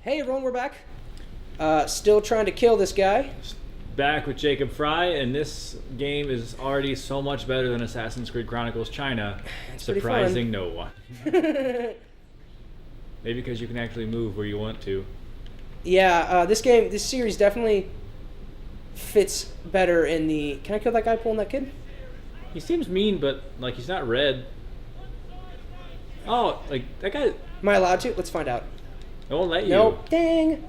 Hey everyone, we're back. Still trying to kill this guy. Back with Jacob Fry, and this game is already so much better than Assassin's Creed Chronicles China, surprising no one. Maybe because you can actually move where you want to. Yeah, this series definitely fits better in the... Can I kill that guy pulling that kid? He seems mean, but like he's not red. Oh, like that guy... Am I allowed to? Let's find out. They won't let you. Nope. Dang.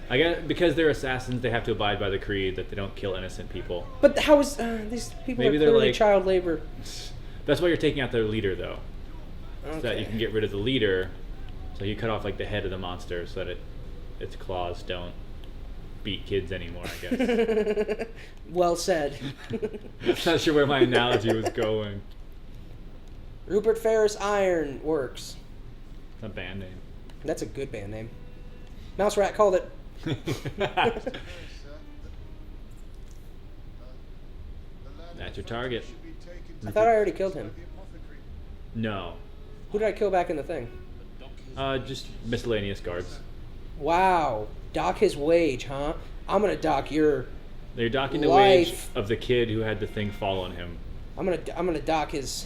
I guess because they're assassins, they have to abide by the creed that they don't kill innocent people. But how is... these people Maybe are they're clearly like- child labor. That's why you're taking out their leader, though. Okay. So that you can get rid of the leader. So you cut off like the head of the monster so that its claws don't beat kids anymore, I guess. Well said. Not sure where my analogy was going. Rupert Ferris Iron Works. It's a band name. That's a good band name. Mouse Rat called it. That's your target. I thought I already killed him. No. Who did I kill back in the thing? Just miscellaneous guards. Wow. Dock his wage, huh? I'm gonna dock your... They're docking the Life. wage of the kid who had the thing fall on him. I'm gonna dock his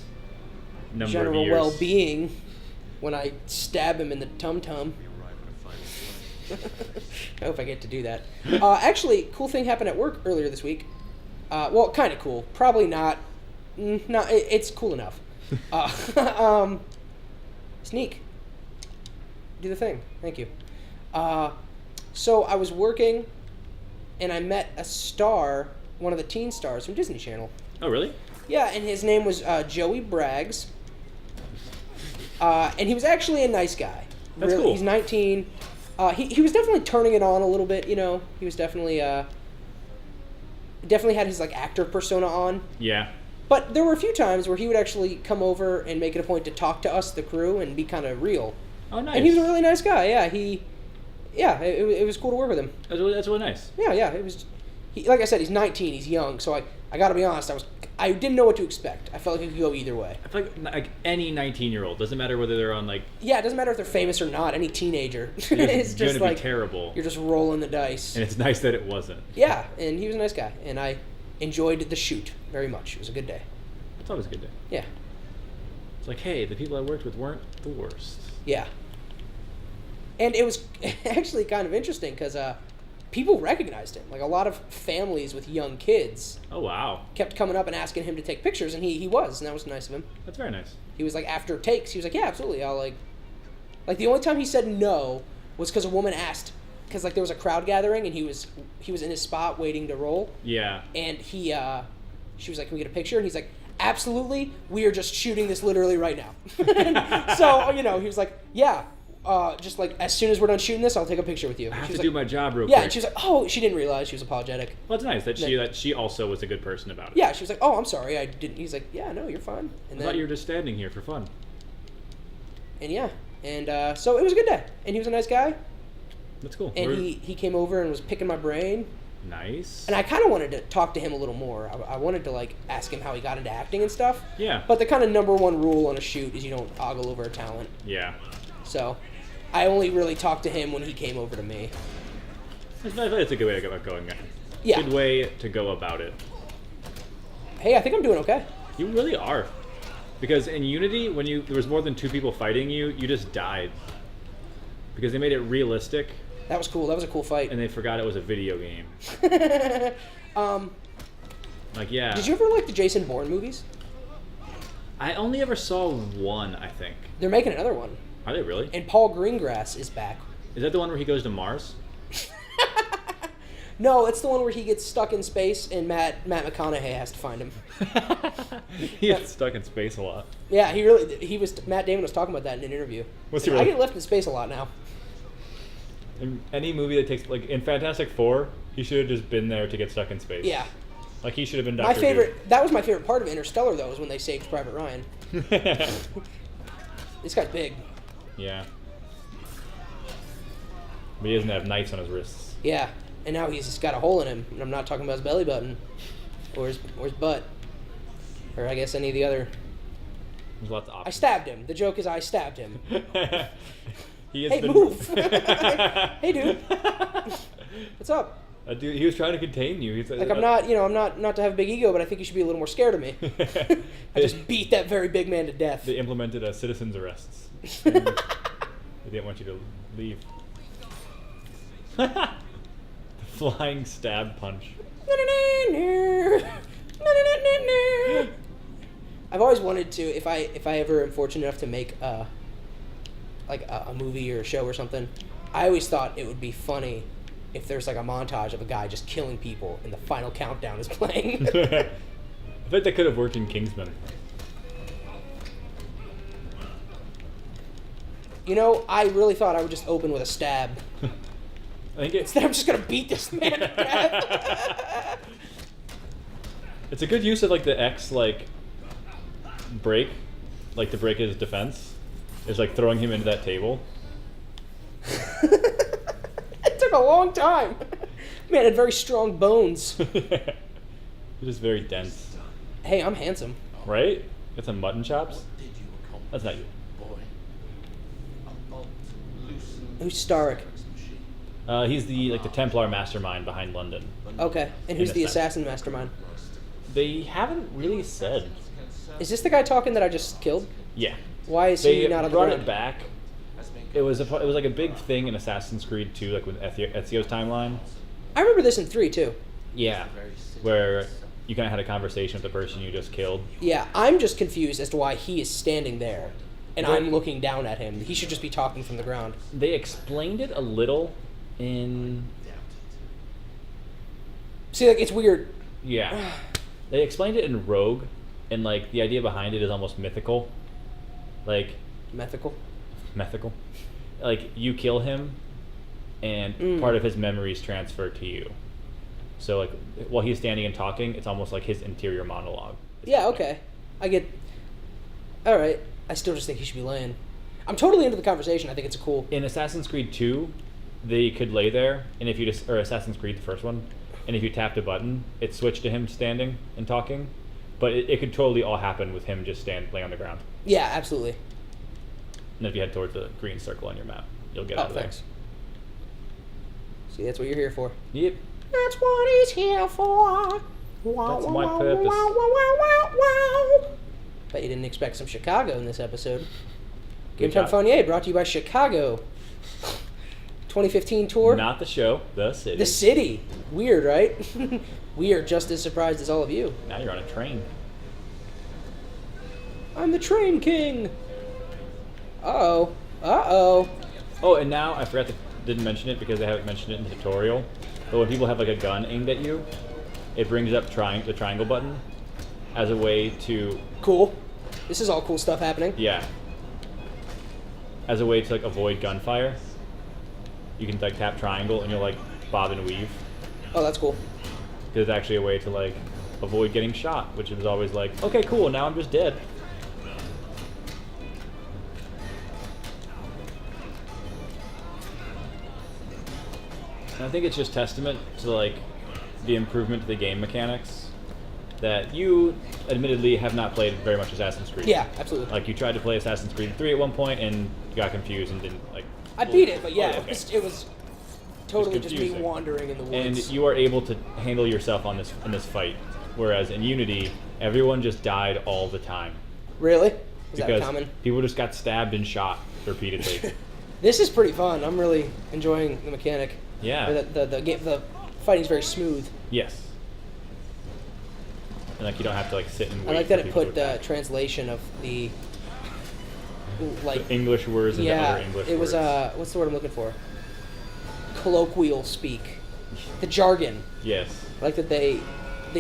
Number general of years. well-being when I stab him in the tum-tum. I hope I get to do that. Actually, cool thing happened at work earlier this week. Well, kind of cool. Probably not. No, it's cool enough. Sneak. Do the thing. Thank you. So I was working, and I met a star, one of the teen stars from Disney Channel. Oh, really? Yeah, and his name was Joey Braggs. And he was actually a nice guy. That's cool. He's 19. He was definitely turning it on a little bit, you know. He was definitely had his like actor persona on. Yeah. But there were a few times where he would actually come over and make it a point to talk to us, the crew, and be kind of real. Oh, nice. And he was a really nice guy. Yeah, it was cool to work with him. That's really nice. Yeah, it was. Like I said, he's 19. He's young, so I got to be honest. I didn't know what to expect. I felt like it could go either way. I feel like any 19-year-old, doesn't matter whether they're on like... Yeah, it doesn't matter if they're famous or not. Any teenager, It's it's going just to be like terrible. you're just rolling the dice. And it's nice that it wasn't. Yeah, and he was a nice guy, and I enjoyed the shoot very much. It was a good day. It's always a good day. Yeah, It's like, hey, the people I worked with weren't the worst. yeah. And it was actually kind of interesting because people recognized him. Like a lot of families with young kids Oh, wow. kept coming up and asking him to take pictures, and he was, and that was nice of him. That's very nice. He was like, after takes, he was like, yeah, absolutely. I'll like the only time he said no was because a woman asked, because like there was a crowd gathering and he was in his spot waiting to roll, Yeah. and she was like, can we get a picture? And he's like, absolutely. We are just shooting this literally right now. So he was like, yeah. Just like as soon as we're done shooting this, I'll take a picture with you. I have She to was do like, my job real yeah, quick. and she was like, oh, she didn't realize. She was apologetic. Well, it's nice that she also was a good person about it. Yeah, she was like, oh, I'm sorry, I didn't. He's like, yeah, no, you're fine. And I thought you were just standing here for fun. And yeah, and so it was a good day, and he was a nice guy. That's cool. And he came over and was picking my brain. Nice. And I kind of wanted to talk to him a little more. I wanted to like ask him how he got into acting and stuff. Yeah. But the kind of number one rule on a shoot is you don't ogle over a talent. Yeah. So I only really talked to him when he came over to me. It's a good way to get going. Yeah. Good way to go about it. Hey, I think I'm doing okay. You really are. Because in Unity, when there was more than 2 people fighting you, you just died. Because they made it realistic. That was cool. That was a cool fight. And they forgot it was a video game. Like, yeah. Did you ever like the Jason Bourne movies? I only ever saw one, I think. They're making another one. Are they really? And Paul Greengrass is back. Is that the one where he goes to Mars? No, it's the one where he gets stuck in space and Matt McConaughey has to find him. He gets stuck in space a lot. Yeah, Matt Damon was talking about that in an interview. What's He's he like, really? I get left in space a lot now. In any movie that takes, like, in Fantastic Four, he should have just been there to get stuck in space. Yeah. Like, he should have been My Dr. favorite, that was my favorite part of Interstellar, though, is when they saved Private Ryan. This guy's big. Yeah. But he doesn't have knives on his wrists. Yeah, and now he's just got a hole in him, and I'm not talking about his belly button, or his butt, or I guess any of the other. There's lots of I options. stabbed him. The joke is I stabbed him. He has Hey, been... move! Hey, dude. What's up? Dude, he was trying to contain you. He's Like, I'm not to have a big ego, but I think you should be a little more scared of me. I just beat that very big man to death. They implemented citizens' arrests. They didn't want you to leave. The flying stab punch. I've always wanted to, if I ever am fortunate enough to make a movie or a show or something, I always thought it would be funny if there's like a montage of a guy just killing people and the final countdown is playing. I bet that could have worked in Kingsman. You know, I really thought I would just open with a stab. I think Instead, I'm just gonna beat this man to death. It's a good use of like the X break, like to break his defense, is like throwing him into that table. It took a long time. Man had very strong bones. It's just very dense. Hey, I'm handsome. Right? Got some mutton chops? That's not you. Who's Starrick? He's the Templar mastermind behind London. Okay, and who's In a the sense. assassin mastermind? They haven't really said. Is this the guy talking that I just killed? Yeah. Why is They he not on the brought ground? it back. It was like a big thing in Assassin's Creed 2, like with Ezio's timeline. I remember this in 3 too. Yeah. Where you kind of had a conversation with the person you just killed. Yeah, I'm just confused as to why he is standing there, and They- I'm looking down at him. He should just be talking from the ground. They explained it a little in... See, like, it's weird. Yeah. They explained it in Rogue, and like the idea behind it is almost mythical. Like... Mythical. Mythical. Like, you kill him, and part of his memories transfer to you. So, like, while he's standing and talking, it's almost like his interior monologue. Yeah, okay. I get... Alright. I still just think he should be laying. I'm totally into the conversation. I think it's cool. In Assassin's Creed 2, they could lay there, and if you just... Or Assassin's Creed, the first one, and if you tapped a button, it switched to him standing and talking. But it could totally all happen with him just laying on the ground. Yeah, absolutely. And if you head towards the green circle on your map, you'll get out of thanks. See, that's what you're here for. there. Yep. That's what he's here for. That's my purpose. Bet you didn't expect some Chicago in this episode. Good Game Time job. Fonnier brought to you by Chicago. 2015 tour. Not the show, the city. The city. Weird, right? We are just as surprised as all of you. Now you're on a train. I'm the train king. Uh-oh. Uh-oh. Oh, and now I didn't mention it because they haven't mentioned it in the tutorial. But when people have like a gun aimed at you, it brings up the triangle button as a way to Cool. This is all cool stuff happening. as a way to like avoid gunfire. You can like tap triangle and you'll like bob and weave Oh, that's cool. because it's actually a way to like avoid getting shot, which is always like, okay, cool, now I'm just dead. And I think it's just testament to like the improvement to the game mechanics that you admittedly have not played very much Assassin's Creed. Yeah, absolutely. Like you tried to play Assassin's Creed 3 at one point and got confused and didn't like. I beat it, but yeah, Oh, okay. it was totally just me confusing. wandering in the And woods. you are able to handle yourself in this fight, whereas in Unity, everyone just died all the time Really? Is that because common? people just got stabbed and shot repeatedly. This is pretty fun. I'm really enjoying the mechanic. Yeah. Or the fighting's very smooth. Yes. And like you don't have to like sit and wait. I like that for it people put to attack. translation of the like The English words into yeah. other English It was words. what's the word I'm looking for? Colloquial speak. The jargon. Yes. I like that they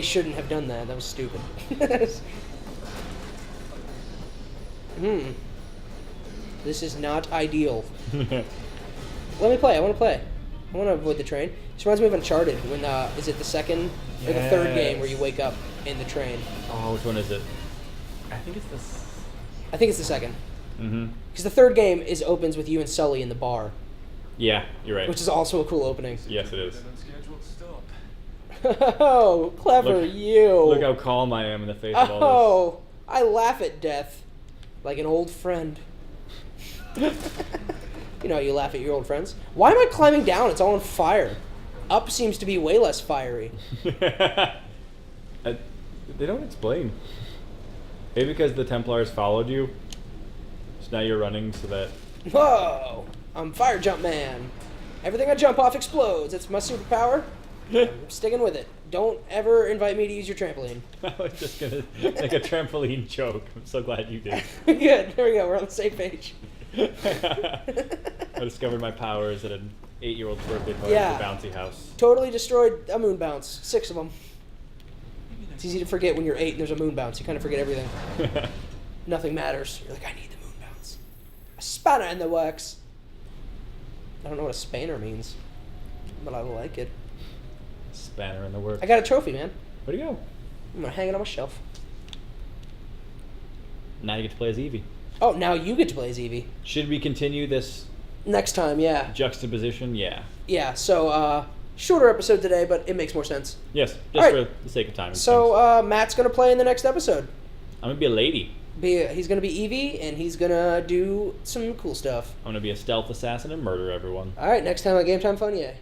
shouldn't have done that. That was stupid. This is not ideal. Let me play. I want to play. I want to avoid the train. This reminds me of Uncharted. When is it the second or the third game where you wake up in the train? Oh, which one is it? I think it's this. I think it's the second. Mm-hmm. Because the third game opens with you and Sully in the bar, Yeah, you're right. which is also a cool opening. Yes, it is. Unscheduled stop. Oh, clever you. Look how calm I am in the face of all Oh, I laugh at death like an old friend. You know, you laugh at your old friends. Why am I climbing down? It's all on fire. Up seems to be way less fiery. They don't explain. Maybe because the Templars followed you. So now you're running so that... Whoa! I'm Fire Jump Man. Everything I jump off explodes. That's my superpower. I'm sticking with it. Don't ever invite me to use your trampoline. I was just going to make a trampoline joke. I'm so glad you did. Good. There we go. We're on the same page. I discovered my powers at an 8-year-old's birthday party at the bouncy house. Totally destroyed a moon bounce. 6 of them. It's easy to forget when you're 8 and there's a moon bounce. You kind of forget everything. Nothing matters. You're like, I need the moon bounce. A spanner in the works. I don't know what a spanner means, but I like it. Spanner in the works. I got a trophy, man. Where'd it go? I'm gonna hang it on my shelf. Now you get to play as Eevee. Oh, now you get to play as Eevee. Should we continue this next time? Yeah. Juxtaposition? Yeah. Yeah. So shorter episode today, but it makes more sense. Yes, just right. for the sake of time. So Matt's gonna play in the next episode. I'm gonna be a lady. He's gonna be Eevee, and he's gonna do some cool stuff. I'm gonna be a stealth assassin and murder everyone. All right. Next time on Game Time Fun, yeah.